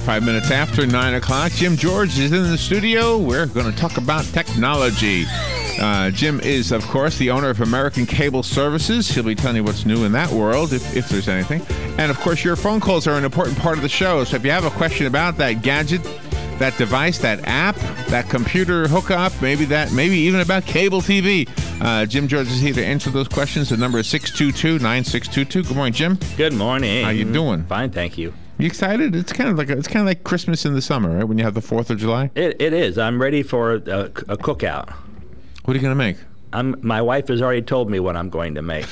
5 minutes after 9 o'clock. Jim George is in the studio. We're going to talk about technology. Jim is, of course, the owner of American Cable Services. He'll be telling you what's new in that world, if there's anything. And, of course, your phone calls are an important part of the show. So if you have a question about that gadget, that device, that app, that computer hookup, maybe even about cable TV, Jim George is here to answer those questions. The number is 622-9622. Good morning, Jim. Good morning. How you doing? Fine, thank you. You excited? It's kind of like Christmas in the summer, right? When you have the 4th of July. It is. I'm ready for a cookout. What are you going to make? My wife has already told me what I'm going to make.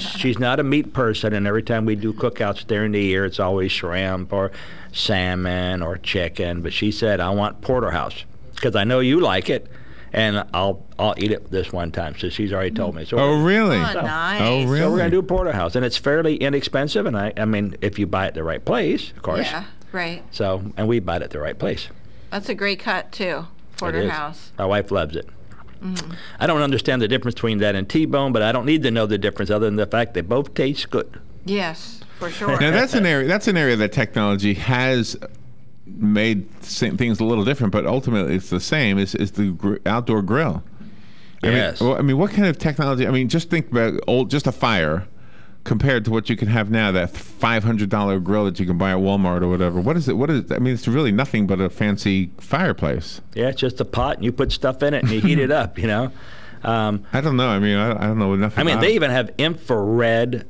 She's not a meat person, and every time we do cookouts during the year, it's always shrimp or salmon or chicken. But she said, I want porterhouse because I know you like it, and I'll eat it this one time. So she's already told me. So really? Oh, nice. Oh, really? So we're going to do porterhouse, and it's fairly inexpensive. And I mean, if you buy it the right place, of course. Yeah, right. So, and we buy it at the right place. That's a great cut, too. Porterhouse. My wife loves it. I don't understand the difference between that and T-bone, but I don't need to know the difference other than the fact they both taste good. Yes, for sure. Now that's an area that technology has made things a little different, but ultimately it's the same. Is the outdoor grill? Yes. I mean, what kind of technology? I mean, just think about just a fire compared to what you can have now. That $500 grill that you can buy at Walmart or whatever. What is it? I mean, it's really nothing but a fancy fireplace. Yeah, it's just a pot, and you put stuff in it, and you heat it up. You know. I don't know. I mean, I don't know enough. They even have infrared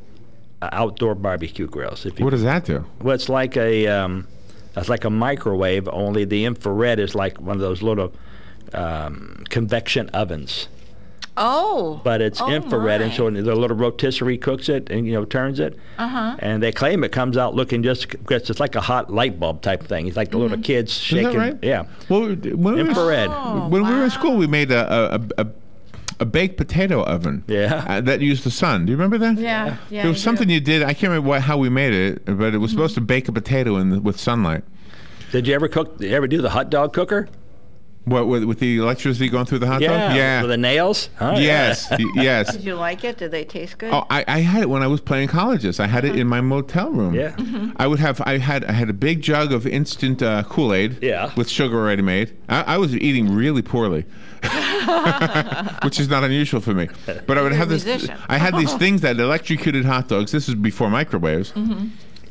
outdoor barbecue grills. What does that do? Well, it's like a microwave. Only the infrared is like one of those little convection ovens. Oh. But it's infrared, my. and so the little rotisserie cooks it and turns it. And they claim it comes out looking just like a hot light bulb type thing. It's like the little kids shaking. Is that right? Yeah. Well, when infrared. When we were in school, we made a baked potato oven. Yeah. That used the sun. Do you remember that? Yeah. There was something you did. I can't remember how we made it, but it was supposed to bake a potato with sunlight. Did you ever do the hot dog cooker? What, with the electricity going through the hot dog? Yeah. With the nails? Oh, yes. Yes. Did you like it? Did they taste good? Oh, I had it when I was playing colleges. I had it in my motel room. Yeah. I had a big jug of instant Kool-Aid. Yeah. With sugar already made. I was eating really poorly, which is not unusual for me. But I would have this. I had these things that electrocuted hot dogs. This is before microwaves.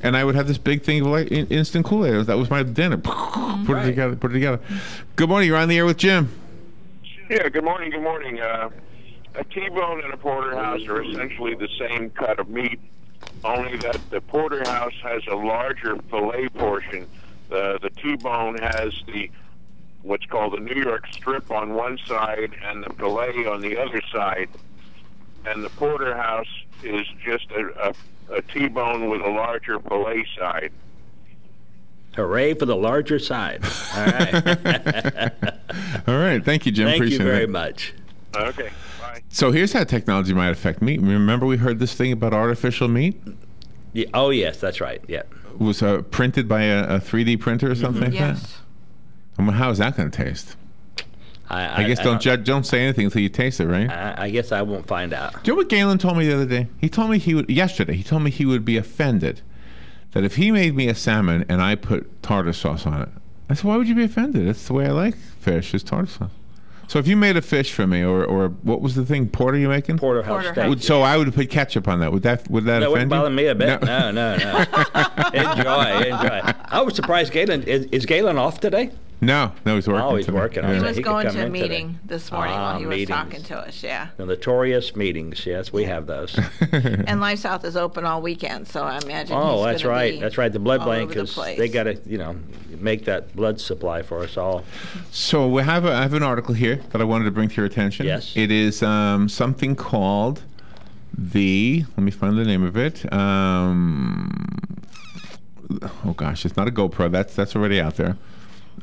And I would have this big thing of instant Kool-Aid. That was my dinner. Put it together. Good morning. You're on the air with Jim. Yeah, good morning. Good morning. A T-bone and a porterhouse are essentially the same cut of meat, only that the porterhouse has a larger fillet portion. The T-bone has what's called the New York strip on one side and the fillet on the other side. And the porterhouse is just a T-bone with a larger fillet side. Hooray for the larger side. All right. All right. Thank you, Jim. Thank you very much. Okay. Bye. So here's how technology might affect meat. Remember we heard this thing about artificial meat? Yeah, oh, yes, that's right. Yeah. It was printed by a 3D printer or something like that? Yes. I mean, how is that going to taste? I guess don't say anything until you taste it, right? I guess I won't find out. Do you know what Galen told me the other day? He told me he would be offended that if he made me a salmon and I put tartar sauce on it. I said, why would you be offended? That's the way I like fish, is tartar sauce. So if you made a fish for me, or what was the thing, porter you making? Porterhouse steak. So I would put ketchup on that. Would that offend you? That wouldn't bother me a bit. No. Enjoy. I was surprised Galen, is Galen off today? No, he's working. Oh, he's working. Yeah. He was He could going come to a in meeting today. this morning while he was meetings. talking to us, yeah. The notorious meetings, yes, we have those. And Life South is open all weekend, so I imagine Oh, he's that's gonna right. be That's right. The blood all bank, over the because place. they got to, make that blood supply for us all. So I have an article here that I wanted to bring to your attention. Yes. It is something called let me find the name of it. Oh gosh, it's not a GoPro. That's already out there.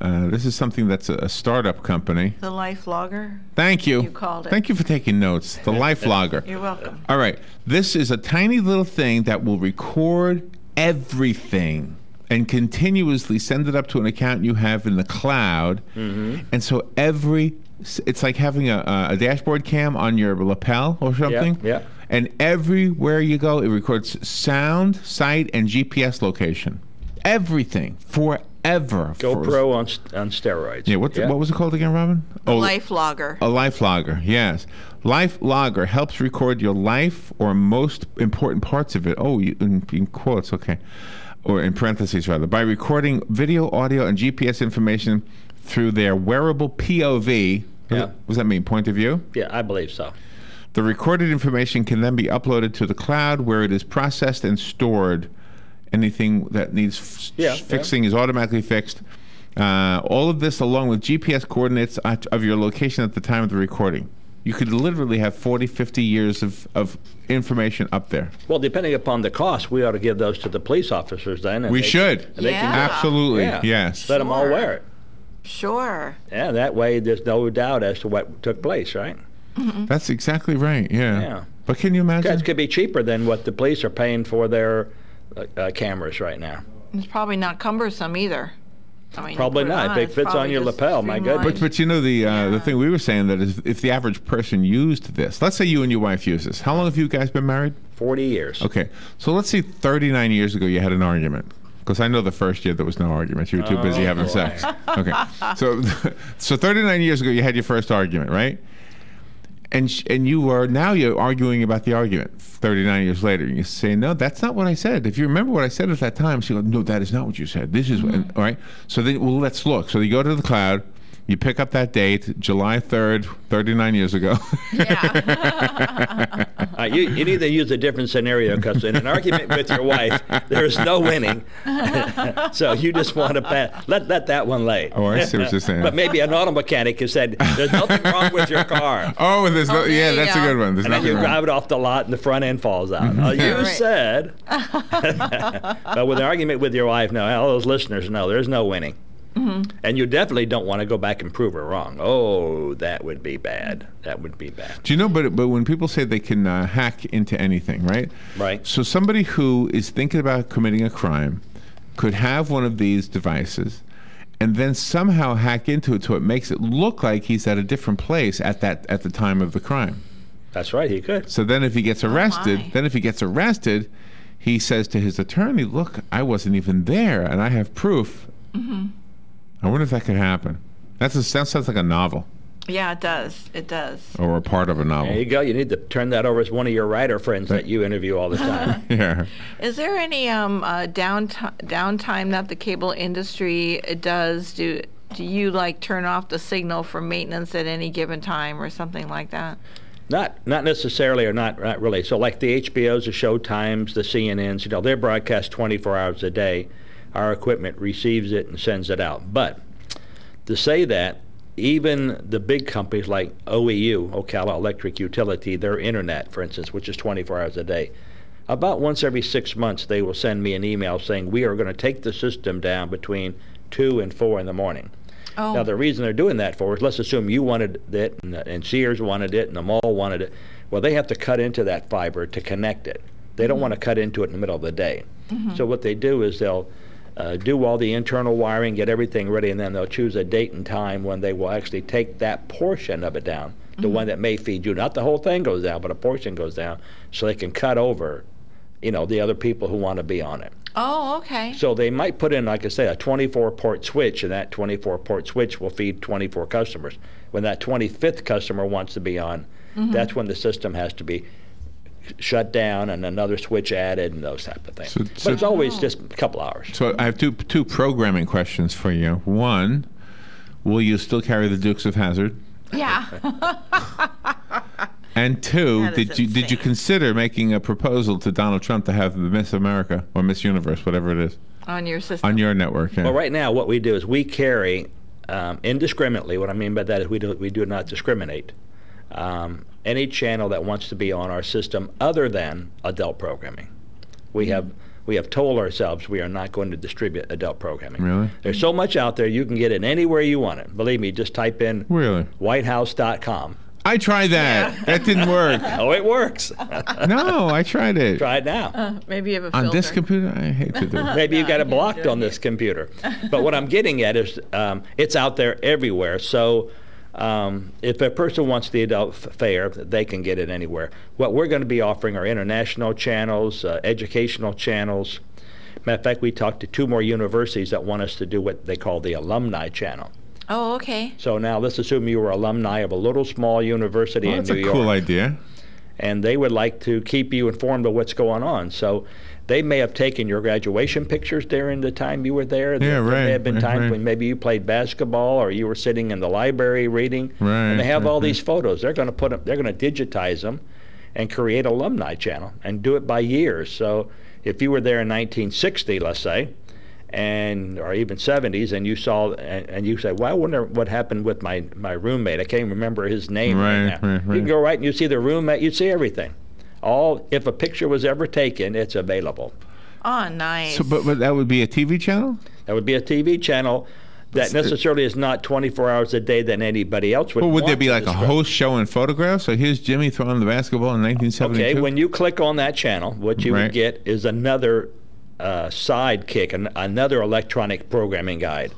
This is something that's a startup company. The Life Logger? Thank you. You called it. Thank you for taking notes. The Life Logger. You're welcome. All right. This is a tiny little thing that will record everything and continuously send it up to an account you have in the cloud. And so it's like having a dashboard cam on your lapel or something. Yeah. And everywhere you go, it records sound, sight, and GPS location. everything forever. GoPro on steroids. Yeah, what was it called again, Robin? Life logger. A life logger, yes. Life logger helps record your life or most important parts of it. Oh, in quotes, okay. Or in parentheses, rather. By recording video, audio, and GPS information through their wearable POV. Yeah. What does that mean, point of view? Yeah, I believe so. The recorded information can then be uploaded to the cloud where it is processed and stored. Anything that needs fixing is automatically fixed. All of this along with GPS coordinates of your location at the time of the recording. You could literally have 40, 50 years of information up there. Well, depending upon the cost, we ought to give those to the police officers then. We should. Absolutely, yes. Let them all wear it. Sure. Yeah, that way there's no doubt as to what took place, right? Mm-hmm. That's exactly right, yeah. But can you imagine? It could be cheaper than what the police are paying for their cameras right now. It's probably not cumbersome either. I mean, probably not. If it fits on your lapel, my goodness. But you know, the thing we were saying that is if the average person used this, let's say you and your wife use this. How long have you guys been married? 40 years. Okay. So let's say 39 years ago you had an argument. Because I know the first year there was no argument. You were too busy having sex. Okay. So 39 years ago you had your first argument, right? And you're arguing about the argument 39 years later. You say, no, that's not what I said. If you remember what I said at that time, she goes, no, that is not what you said. This is what, all right? So then, well, let's look. So you go to the cloud, you pick up that date, July 3rd, 39 years ago. Yeah. You need to use a different scenario because in an argument with your wife, there's no winning. So you just want to let that one lay. Oh, I see what you're saying. But maybe an auto mechanic has said, there's nothing wrong with your car. Oh, there's no, yeah, that's a good one. There's and then you nothing drive wrong. it off the lot and the front end falls out. Oh, you Right. said. But with an argument with your wife, no, all those listeners know there's no winning. Mm-hmm. And you definitely don't want to go back and prove her wrong. Oh, that would be bad. That would be bad. Do you know, but when people say they can hack into anything, right? Right. So somebody who is thinking about committing a crime could have one of these devices and then somehow hack into it so it makes it look like he's at a different place at the time of the crime. That's right, he could. So then if he gets arrested, my. He says to his attorney, look, I wasn't even there and I have proof. Mm-hmm. I wonder if that could happen. That sounds like a novel. Yeah, it does. It does. Or a part of a novel. There you go. You need to turn that over as one of your writer friends that you interview all the time. Yeah. Is there any downtime that the cable industry does? Do you like turn off the signal for maintenance at any given time or something like that? Not necessarily or not really. So like the HBOs, the Showtimes, the CNNs, they're broadcast 24 hours a day. Our equipment receives it and sends it out. But to say that, even the big companies like OEU, Ocala Electric Utility, their internet, for instance, which is 24 hours a day, about once every 6 months they will send me an email saying we are going to take the system down between 2 and 4 in the morning. Oh. Now, the reason they're doing that for is, let's assume you wanted it and Sears wanted it and the mall wanted it. Well, they have to cut into that fiber to connect it. They don't want to cut into it in the middle of the day. Mm-hmm. So what they do is they'll do all the internal wiring, get everything ready, and then they'll choose a date and time when they will actually take that portion of it down, the one that may feed you. Not the whole thing goes down, but a portion goes down, so they can cut over, the other people who want to be on it. Oh, okay. So they might put in, like I say, a 24-port switch, and that 24-port switch will feed 24 customers. When that 25th customer wants to be on, that's when the system has to be shut down and another switch added and those type of things. But it's always just a couple hours. So I have two programming questions for you. One, will you still carry the Dukes of Hazzard? Yeah. And two, That is did you consider making a proposal to Donald Trump to have the Miss America or Miss Universe, whatever it is, On your system. on your network? Yeah. Well, right now what we do is we carry indiscriminately. What I mean by that is we do not discriminate. Any channel that wants to be on our system other than adult programming. We have told ourselves we are not going to distribute adult programming. Really? There's so much out there, you can get it anywhere you want it. Believe me, just type in Really? whitehouse.com. I tried that. Yeah. That didn't work. Oh, it works. No, I tried it. Try it now. Maybe you have a filter. On this computer, I hate to do it. Maybe you got it you blocked can't do on it this computer. But what I'm getting at is it's out there everywhere. So if a person wants the adult fare, they can get it anywhere. What we're going to be offering are international channels, educational channels, Matter of fact, we talked to 2 more universities that want us to do what they call the alumni channel. Oh, okay. So now let's assume you were alumni of a little small university in New York. That's a cool idea. And they would like to keep you informed of what's going on. So they may have taken your graduation pictures during the time you were there. Yeah, there right. may have been times right. when maybe you played basketball or you were sitting in the library reading. Right. And they have all these photos. They're going to put them, they're going to digitize them and create an alumni channel and do it by years. So if you were there in 1960, let's say, and or even 70s, and you saw and you say, well, I wonder what happened with my roommate. I can't remember his name right now. You can go right and you see the roommate, you see everything. If a picture was ever taken, it's available. Oh, nice. So, but that would be a TV channel? That would be a TV channel that necessarily is not 24 hours a day than anybody else would. Well, would there be to like describe. a host showing photographs? So here's Jimmy throwing the basketball in 1972. Okay, when you click on that channel, what you would get is another sidekick, another electronic programming guide.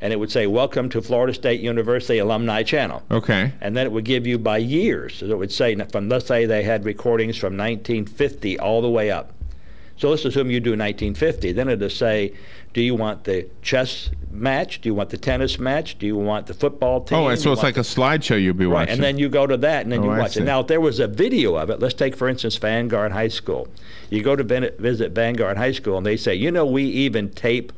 And it would say, welcome to Florida State University Alumni Channel. Okay. And then it would give you by years. So it would say, from, let's say they had recordings from 1950 all the way up. So let's assume you do 1950. Then it'll say, do you want the chess match? Do you want the tennis match? Do you want the football team? Oh, so it's like a slideshow you'll be watching. Right, and then you go to that, and then you I watch see. it. Now, if there was a video of it, let's take, for instance, Vanguard High School. You go to visit Vanguard High School, and they say, you know, we even tape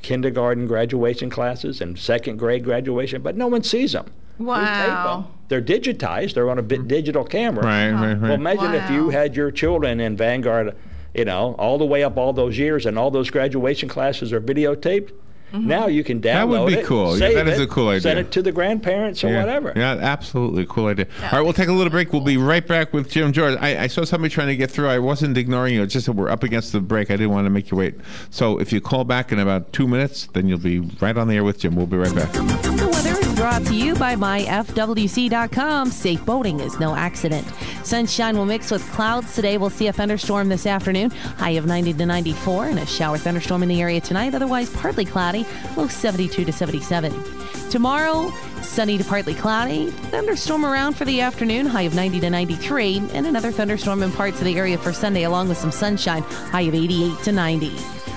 kindergarten graduation classes and second grade graduation, but no one sees them. Wow. We tape them. They're digitized. They're on a digital camera. Right. Well, imagine if you had your children in Vanguard, you know, all the way up all those years, and all those graduation classes are videotaped. Now you can download it. That would be cool. Yeah, save that is it, a cool idea. Send it to the grandparents or whatever. Yeah, absolutely. Cool idea. All right, we'll take a little break. We'll be right back with Jim George. I saw somebody trying to get through. I wasn't ignoring you. It's just that we're up against the break. I didn't want to make you wait. So if you call back in about 2 minutes, then you'll be right on the air with Jim. We'll be right back. The weather is brought to you by myfwc.com. Safe boating is no accident. Sunshine will mix with clouds today. We'll see a thunderstorm this afternoon. High of 90 to 94 and a shower thunderstorm in the area tonight. Otherwise partly cloudy. Low 72 to 77. Tomorrow, sunny to partly cloudy. Thunderstorm around for the afternoon. High of 90 to 93. And another thunderstorm in parts of the area for Sunday along with some sunshine. High of 88 to 90.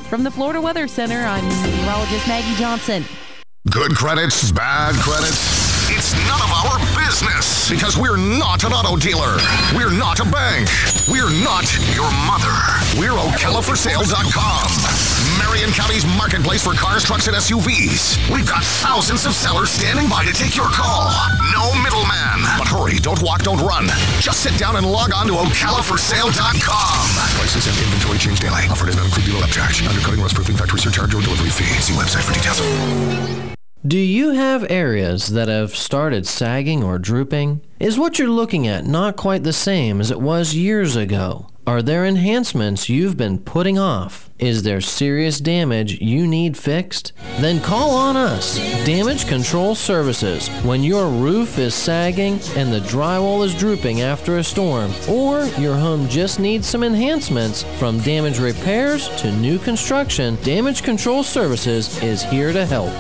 From the Florida Weather Center, I'm meteorologist Maggie Johnson. Good credits, bad credits. It's none of our business because we're not an auto dealer. We're not a bank. We're not your mother. We're OcalaForSale.com. Marion County's marketplace for cars, trucks, and SUVs. We've got thousands of sellers standing by to take your call. No middleman. But hurry, don't walk, don't run. Just sit down and log on to OcalaForSale.com. Prices and inventory change daily. Offer does not include dealer upcharge. Undercutting, rust proofing, factory surcharge, or delivery fee. See website for details. Do you have areas that have started sagging or drooping? Is what you're looking at not quite the same as it was years ago? Are there enhancements you've been putting off? Is there serious damage you need fixed? Then call on us, Damage Control Services, when your roof is sagging and the drywall is drooping after a storm, or your home just needs some enhancements. From damage repairs to new construction, Damage Control Services is here to help.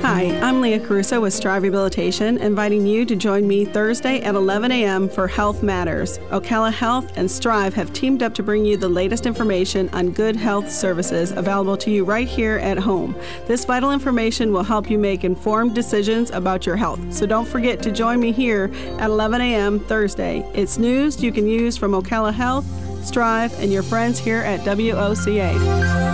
Hi, I'm Leah Caruso with Strive Rehabilitation, inviting you to join me Thursday at 11 a.m. for Health Matters. Ocala Health and Strive have teamed up to bring you the latest information on good health services available to you right here at home. This vital information will help you make informed decisions about your health. So don't forget to join me here at 11 a.m. Thursday. It's news you can use from Ocala Health, Strive, and your friends here at WOCA.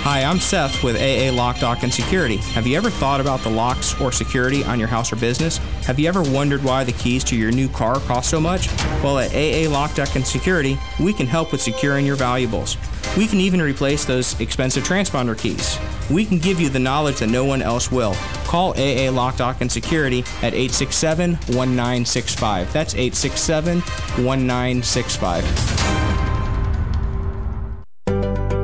Hi, I'm Seth with AA Lock, Dock, and Security. Have you ever thought about the locks or security on your house or business? Have you ever wondered why the keys to your new car cost so much? Well, at AA Lock, Dock, and Security, we can help with securing your valuables. We can even replace those expensive transponder keys. We can give you the knowledge that no one else will. Call AA Lock, Dock, and Security at 867-1965. That's 867-1965.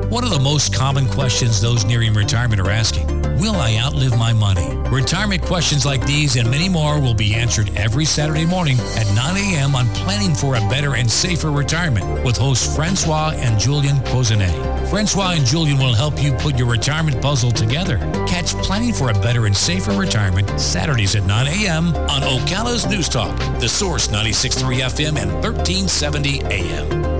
One of the most common questions those nearing retirement are asking. Will I outlive my money? Retirement questions like these and many more will be answered every Saturday morning at 9 a.m. on Planning for a Better and Safer Retirement with hosts Francois and Julian Pozenet. Francois and Julian will help you put your retirement puzzle together. Catch Planning for a Better and Safer Retirement Saturdays at 9 a.m. on Ocala's News Talk, The Source 96.3 FM and 1370 AM.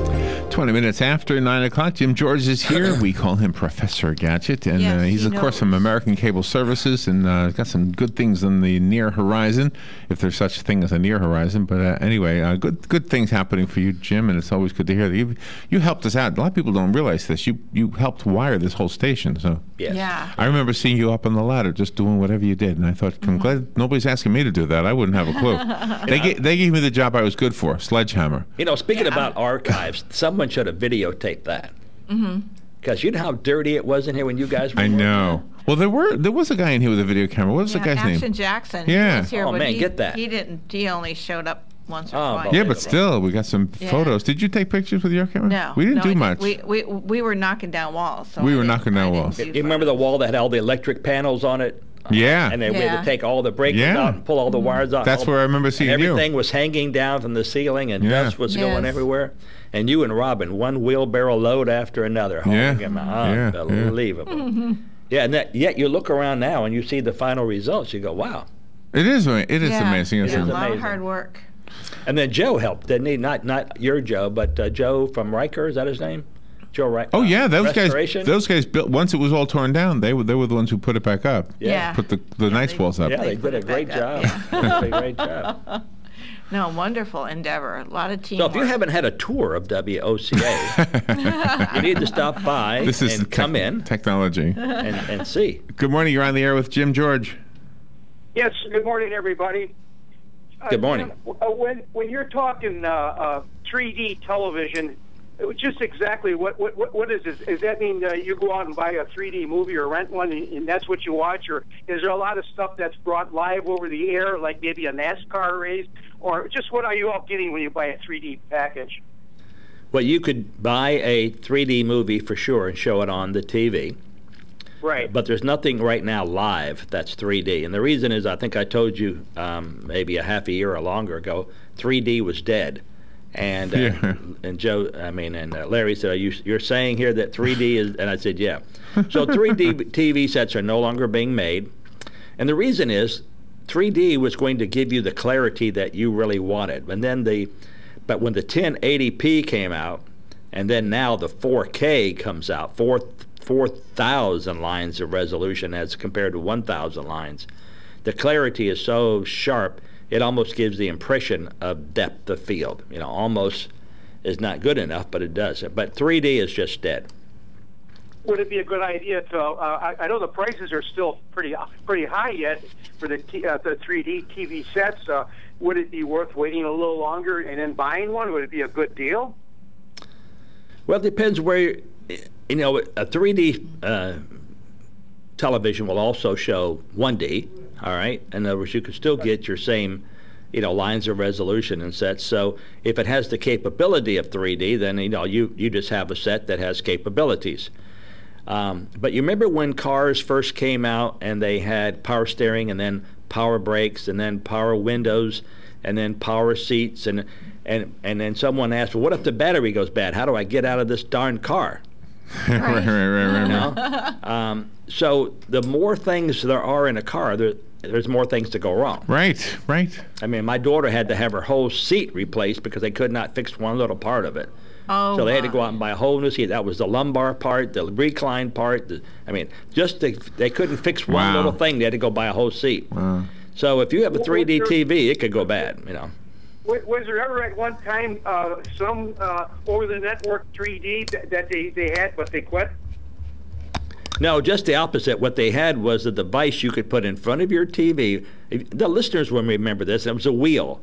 20 minutes after 9 o'clock, Jim George is here. We call him Professor Gadget. And Yes, he's, he of course, knows. from American Cable Services and got some good things on the near horizon, if there's such a thing as a near horizon. But anyway, good things happening for you, Jim, and it's always good to hear that you helped us out. A lot of people don't realize this. You helped wire this whole station. So Yes. Yeah. I remember seeing you up on the ladder just doing whatever you did. And I thought, I'm glad nobody's asking me to do that. I wouldn't have a clue. They gave me the job I was good for, sledgehammer. You know, speaking Yeah. about archives, someone should have videotaped that. Because you know how dirty it was in here when you guys were I working? know. Well, there was a guy in here with a video camera. What was the guy's Action name? Jackson. Yeah. He was here, Oh, but man, he, get that. He didn't. He only showed up once or Oh, twice. but- Yeah, but still, we got some Yeah. photos. Did you take pictures with your camera? No, we didn't no, do I much. We were knocking down walls. So We I were didn't- knocking down I didn't walls. do You remember the wall that had all the electric panels on it? Yeah. And then we had Yeah. to take all the breakers Yeah. out and pull all the wires out. That's where I remember seeing and you. everything was hanging down from the ceiling and Yeah. dust was going Yes. everywhere. And you and Robin, one wheelbarrow load after another, hauling Yeah. them out. Yeah. Yeah. Unbelievable. Yeah, and yet you look around now and you see the final results. You go, wow. It is Yeah. amazing. Isn't Yeah, a it? lot of amazing. hard work. And then Joe helped, didn't he? Not your Joe, but Joe from Riker. Is that his name? Joe Riker. Oh yeah, Restoration? those guys built once it was all torn down. They were the ones who put it back up. Yeah. Put the nice they- walls up. Yeah, they put did a it great back job. up, They did a great job. No, wonderful endeavor. A lot of So teamwork. if you haven't had a tour of WOCA, you need to stop by This is and come in technology. and see. Good morning. You're on the air with Jim George. Yes, good morning, everybody. Good morning. Jim, when you're talking 3D television, it was just exactly what is this? Does that mean you go out and buy a 3D movie or rent one and that's what you watch? Or is there a lot of stuff that's brought live over the air, like maybe a NASCAR race? Or just what are you all getting when you buy a 3D package? Well, you could buy a 3D movie for sure and show it on the TV. Right. But there's nothing right now live that's 3D. And the reason is, I think I told you maybe a half a year or longer ago, 3D was dead. And and Joe, and Larry said, you're saying here that 3D is, and I said, yeah. So 3D TV sets are no longer being made. And the reason is 3D was going to give you the clarity that you really wanted. And then but when the 1080p came out, and then now the 4K comes out, 4,000 lines of resolution as compared to 1,000 lines. The clarity is so sharp, it almost gives the impression of depth of field. You know, almost is not good enough, but it does. But 3D is just dead. Would it be a good idea to? I know the prices are still pretty high yet for the 3D TV sets. Would it be worth waiting a little longer and then buying one? Would it be a good deal? Well, it depends where. A 3D television will also show 1D. All right. In other words, you can still get your same, lines of resolution and sets. So if it has the capability of 3D, then you just have a set that has capabilities. But you remember when cars first came out and they had power steering and then power brakes and then power windows and then power seats and then someone asked, well, what if the battery goes bad? How do I get out of this darn car? Right. So the more things there are in a car, there's more things to go wrong. Right. I mean, my daughter had to have her whole seat replaced because they could not fix one little part of it. Oh, so they had to go out and buy a whole new seat. That was the lumbar part, the recline part. They couldn't fix one little thing. They had to go buy a whole seat. Wow. So if you have a 3D TV, it could go bad, Was there ever at one time some over-the-network 3D that they had, but they quit? No, just the opposite. What they had was a device you could put in front of your TV. The listeners will remember this. It was a wheel,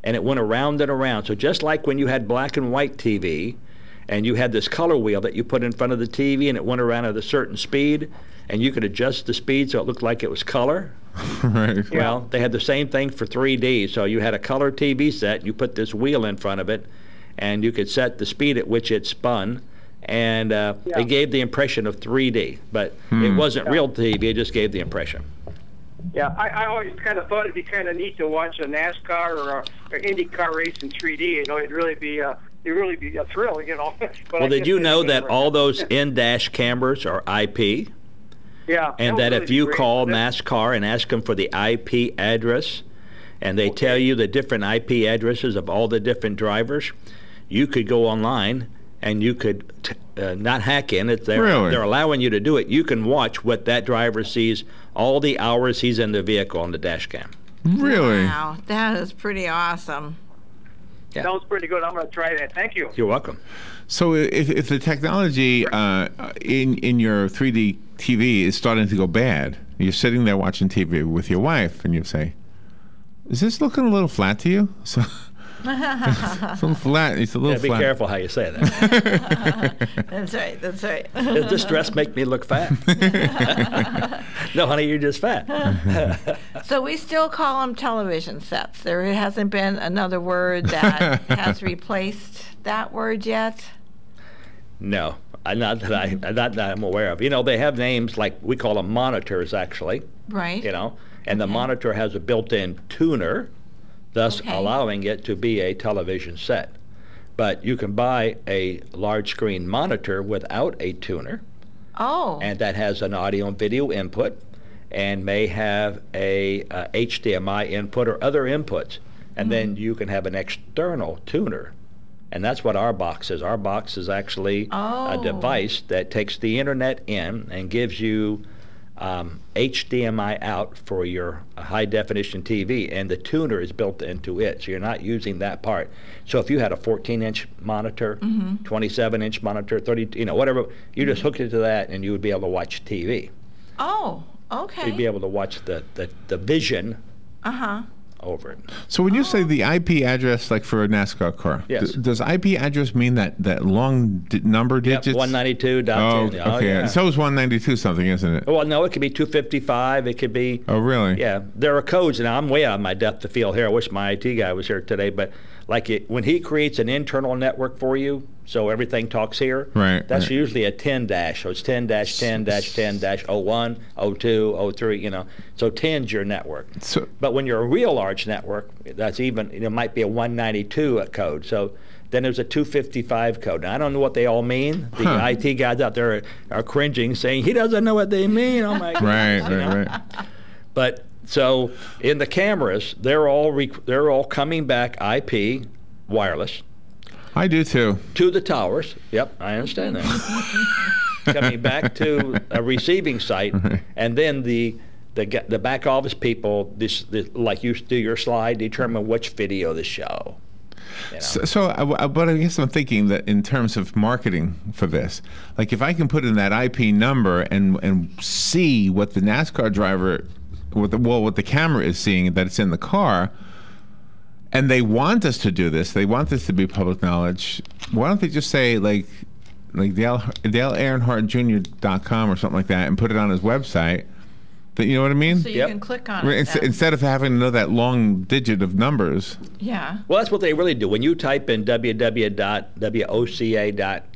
and it went around and around. So just like when you had black and white TV, and you had this color wheel that you put in front of the TV, and it went around at a certain speed, and you could adjust the speed so it looked like it was color. Right. Well, they had the same thing for 3D. So you had a color TV set, you put this wheel in front of it, and you could set the speed at which it spun, and it gave the impression of 3D, but it wasn't real TV. It just gave the impression. Yeah, I always kind of thought it'd be kind of neat to watch a NASCAR or IndyCar race in 3D. You know, it'd really be a thrill. You know. But Well, did you know that all those in-dash cameras are IP? Yeah. And that if you call NASCAR and ask them for the IP address, and they tell you the different IP addresses of all the different drivers, you could go online and you could not hack in it. They're allowing you to do it. You can watch what that driver sees, all the hours he's in the vehicle on the dash cam. Really? Wow, that is pretty awesome. Yeah. Sounds pretty good. I'm going to try that. Thank you. You're welcome. So if the technology in your 3D TV is starting to go bad, you're sitting there watching TV with your wife, and you say, "Is this looking a little flat to you?" So it's a little flat. It's a little be flat. careful how you say that. That's right. That's right. Does this dress make me look fat? No, honey, you're just fat. So we still call them television sets. There hasn't been another word that has replaced that word yet. No, not that I'm aware of. You know, they have names like we call them monitors, actually. Right. You know, and the monitor has a built-in tuner, thus allowing it to be a television set. But you can buy a large screen monitor without a tuner. Oh. And that has an audio and video input and may have a HDMI input or other inputs. And then you can have an external tuner. And that's what our box is. Our box is actually a device that takes the internet in and gives you HDMI out for your high-definition TV, and the tuner is built into it, so you're not using that part. So if you had a 14-inch monitor, 27-inch monitor, 30, you know, whatever, you just hook it to that, and you would be able to watch TV. Oh, okay. You'd be able to watch the vision over it. So when you say the IP address, like for a NASCAR car, Yes. does IP address mean that long number digits? Yep, 192.10. Oh, okay. Yeah. So is 192 something, isn't it? Well, no, it could be 255. It could be. Oh, really? Yeah, there are codes, and I'm way out of my depth of field here. I wish my IT guy was here today, but like when he creates an internal network for you, so everything talks here. Right. That's usually a 10 dash. So it's 10-10-10-01, 02, 03. You know, so 10's your network. So, but when you're a real large network, that's even. It might be a 192 code. So then there's a 255 code. Now, I don't know what they all mean. The IT guys out there are cringing, saying he doesn't know what they mean. Oh my God. right. But so in the cameras, they're all coming back IP wireless. I do too. To the towers. Yep, I understand that. Coming back to a receiving site, and then the back office people, like you do your slide, determine which video to show. You know? But I guess I'm thinking that in terms of marketing for this, like if I can put in that IP number and see what the NASCAR driver, what the camera is seeing, that it's in the car, and they want us to do this, they want this to be public knowledge, why don't they just say like DaleEarnhardtJr.com or something like that and put it on his website? That, you know what I mean? So you can click on it. Instead of having to know that long digit of numbers. Yeah. Well, that's what they really do. When you type in www.woca.com,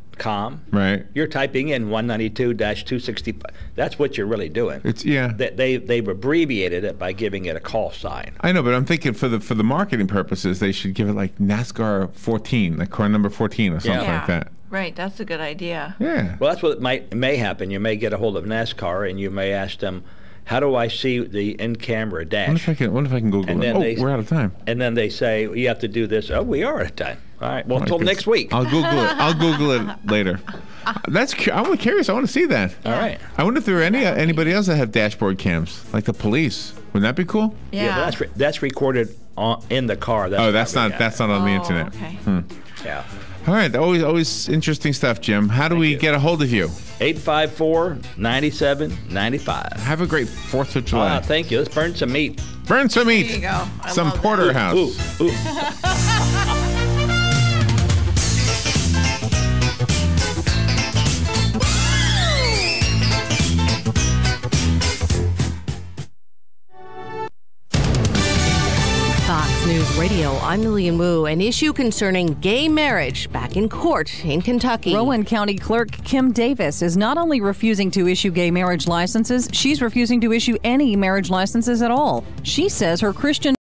right, you're typing in 192-265. That's what you're really doing. It's They've abbreviated it by giving it a call sign. I know, but I'm thinking for the marketing purposes, they should give it like NASCAR 14, like car number 14 or something like that. Right, that's a good idea. Yeah. Well, that's what may happen. You may get a hold of NASCAR and you may ask them, how do I see the in-camera dash? What if I can Google it? We're out of time. And then they say, you have to do this. Oh, we are out of time. All right. Well, until next week. I'll Google it. I'll Google it later. I'm curious. I want to see that. All right. I wonder if there are anybody else that have dashboard cams, like the police. Wouldn't that be cool? Yeah. But that's recorded in the car. That's not on the internet. Okay. Yeah. All right. Always interesting stuff, Jim. How do we get a hold of you? 854-9795. Have a great 4th of July. Thank you. Let's burn some meat. Burn some meat. There you go. Some porterhouse. Ooh. Fox News Radio I'm Lillian Wu. An issue concerning gay marriage back in court in Kentucky. Rowan County Clerk Kim Davis is not only refusing to issue gay marriage licenses, she's refusing to issue any marriage licenses at all. She says her Christian